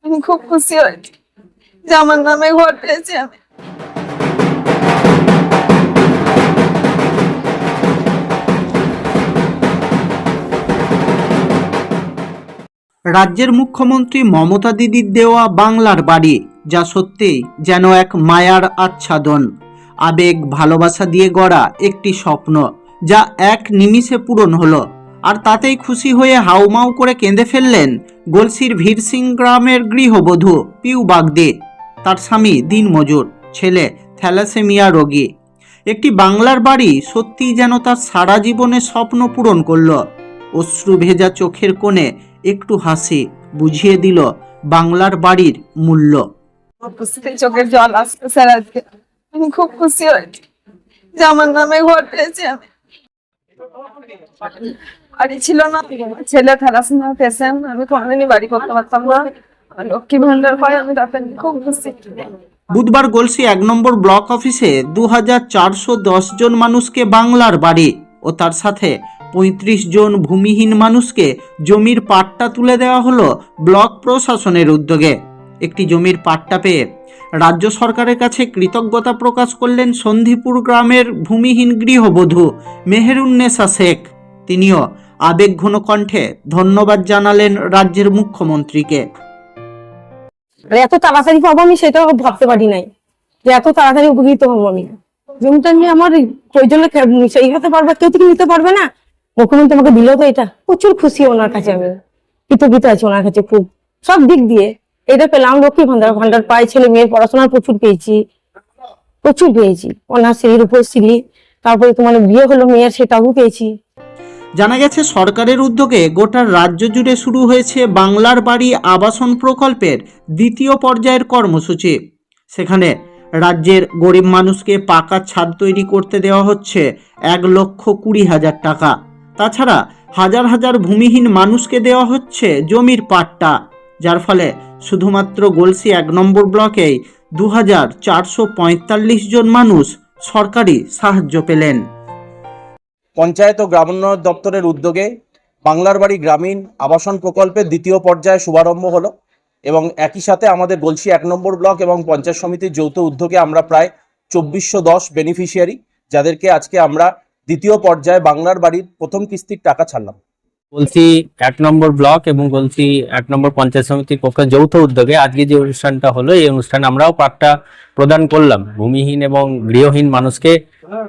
আমি খুব খুশি হয়েছি যে আমার নামে ঘর পেয়েছি আমি। রাজ্যের মুখ্যমন্ত্রী মমতা দিদির দেওয়া বাংলার বাড়ি, যা সত্যিই যেন এক মায়ার আচ্ছাদন, আবেগ ভালোবাসা দিয়ে গড়া একটি স্বপ্ন, যা এক নিমিষে পূরণ হলো। আর তাতেই খুশি হয়ে হাউমাউ করে কেঁদে ফেললেন গলসির ভিরসিং গ্রামের গৃহবধূ পিউ বাগদি। তার স্বামী দিনমজুর, ছেলে থ্যালাসেমিয়া রোগী। একটি বাংলার বাড়ি সত্যিই যেন তার সারা জীবনের স্বপ্ন পূরণ করলো। অশ্রু ভেজা চোখের কোণে একটু হাসি বুঝিয়ে দিল বাংলার বাড়ির মূল্য। চোখের জল আসছে স্যার আজকে। আমি খুব খুশি হয়েছি যে আমার নামে ঘর পেয়েছি আমি। বাড়ি ছিল না, ছেলে থ্যালাসেমিয়া পেশেন্ট, আমি কোনোদিনই বাড়ি করতে পারতাম না। লক্ষ্মী ভান্ডার পাই আমি, তাতে খুব খুশি। বুধবার গলসি 1 নম্বর ব্লক অফিসে 2410 জন মানুষকে বাংলার বাড়ি ও তার সাথে 35 জন ভূমিহীন মানুষকে জমির পাট্টা তুলে দেওয়া হলো ব্লক প্রশাসনের উদ্যোগে। একটি জমির পাট্টা পেয়ে রাজ্য সরকারের কাছে কৃতজ্ঞতা প্রকাশ করলেন সন্ধিপুর গ্রামের ভূমিহীন গৃহবধূ মেহেরুন্নেসা শেখ। তিনিও আবেগঘন কণ্ঠে ধন্যবাদ জানালেন রাজ্যের মুখ্যমন্ত্রীকে। এত তাড়াতাড়ি পাবো আমি সেটাও ভাবতে পারি নাই যে এত তাড়াতাড়ি উপকৃত হবো আমি। জমিটা নিয়ে আমার প্রয়োজনে সেই হতে পারবে, কেউ থেকে নিতে পারবে না। মুখ্যমন্ত্রী আমাকে দিল তো, এটা প্রচুর খুশি ওনার কাছে, আমি কৃতজ্ঞ আছি ওনার কাছে খুব, সব দিক দিয়ে। এটা পেলাম, লক্ষ্মী ভান্ডার পাই, ছেলে মেয়ের পড়াশোনা প্রচুর পেয়েছি, ওনার সিঁড়ির উপর সিঁড়ি, তারপরে তোমার বিয়ে হলো মেয়ের, সেটাও পেয়েছি। জানা গেছে সরকারের উদ্যোগে গোটা রাজ্য জুড়ে শুরু হয়েছে বাংলার বাড়ি আবাসন প্রকল্পের দ্বিতীয় পর্যায়ের কর্মসূচি। সেখানে রাজ্যের গরিব মানুষকে পাকা ছাদ তৈরি করতে দেওয়া হচ্ছে 1,20,000 টাকা। তাছাড়া হাজার হাজার ভূমিহীন মানুষকে দেওয়া হচ্ছে জমির পাট্টা, যার ফলে শুধুমাত্র গলসি 1 নম্বর ব্লকেই 2445 জন মানুষ সরকারি সাহায্য পেলেন। পঞ্চায়েত ও গ্রামোন্নয়ন দপ্তরের উদ্যোগে বাংলার বাড়ি গ্রামীণ আবাসন প্রকল্পের দ্বিতীয় পর্যায়ে শুভারম্ভ হলো এবং একই সাথে আমাদের গলসি 1 নম্বর ব্লক এবং পঞ্চায়েত সমিতির যৌথ উদ্যোগে আমরা প্রায় 2410 বেনিফিশিয়ারি, যাদেরকে আজকে আমরা দ্বিতীয় পর্যায়ে বাংলার বাড়ির প্রথম কিস্তির টাকা ছাড়লাম। গলসি 1 নম্বর ব্লক এবং গলসি 1 নম্বর পঞ্চায়েত সমিতির পক্ষে যৌথ উদ্যোগে আজকে যে অনুষ্ঠানটা হলো, এই অনুষ্ঠানে আমরাও পাট্টা প্রদান করলাম। ভূমিহীন এবং গৃহহীন মানুষকে,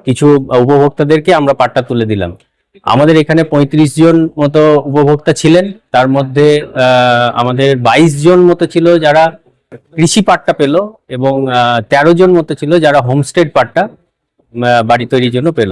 কিছু উপভোক্তাদেরকে আমরা পাট্টা তুলে দিলাম। আমাদের এখানে 35 জন মতো উপভোক্তা ছিলেন, তার মধ্যে আমাদের 22 জন মতো ছিল যারা কৃষি পাট্টা পেল এবং 13 জন মতো ছিল যারা হোমস্টেড পাট্টা বাড়ি তৈরির জন্য পেল।